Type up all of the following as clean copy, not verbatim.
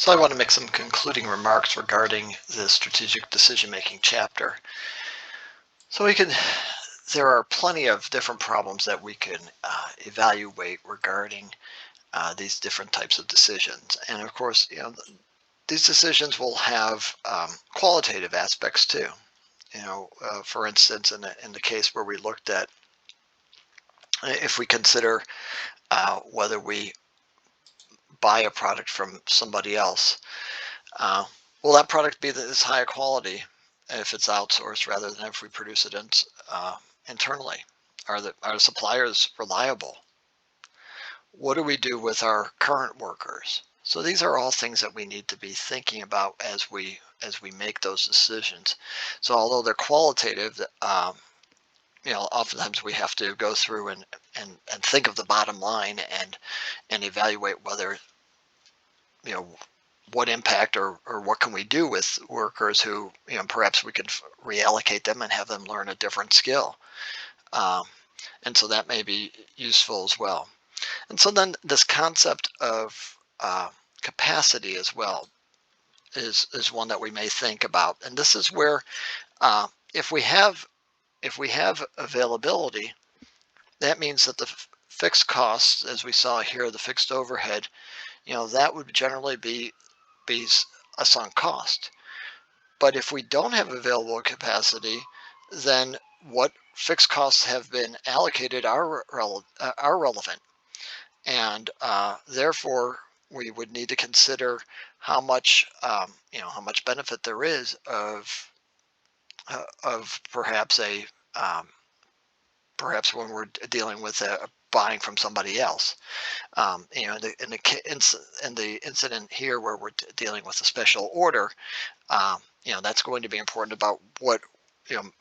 So I want to make some concluding remarks regarding the strategic decision-making chapter. So there are plenty of different problems that we can evaluate regarding these different types of decisions. And of course, these decisions will have qualitative aspects too. For instance, in the case where we looked at, if we consider whether we buy a product from somebody else, Uh, will that product be this high quality if it's outsourced rather than if we produce it internally? Are the suppliers reliable? What do we do with our current workers? So these are all things that we need to be thinking about as we make those decisions. So although they're qualitative, oftentimes we have to go through and think of the bottom line and evaluate whether you know what impact or what can we do with workers who perhaps we could reallocate them and have them learn a different skill, um, and so that may be useful as well. And so then this concept of capacity as well is one that we may think about, and this is where uh, if we have if we have availability, that means that the fixed costs, as we saw here, the fixed overhead, that would generally be a sunk cost. But if we don't have available capacity, then what fixed costs have been allocated are relevant, and therefore we would need to consider how much benefit there is of um, perhaps when we're dealing with buying from somebody else. In the incident here where we're dealing with a special order, that's going to be important about you know,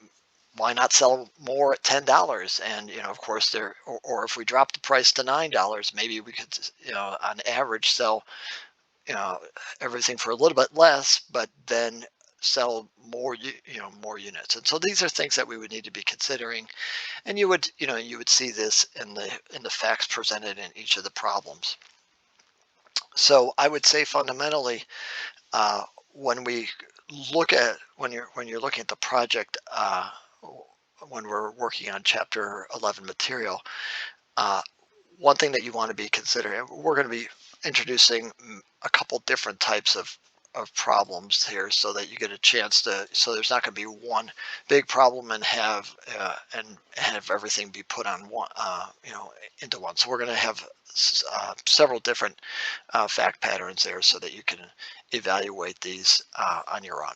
why not sell more at $10? And, of course, or if we drop the price to $9, maybe we could, on average sell, you know, everything for a little bit less, but then sell more units. And so these are things that we would need to be considering. And you would see this in the facts presented in each of the problems. So I would say fundamentally, uh, when we when you're looking at the project, when we're working on chapter 11 material, uh, one thing that you want to be considering, we're going to be introducing a couple different types of problems here so that you get a chance so there's not going to be one big problem and have everything be put on one, into one. So we're going to have several different fact patterns there so that you can evaluate these on your own.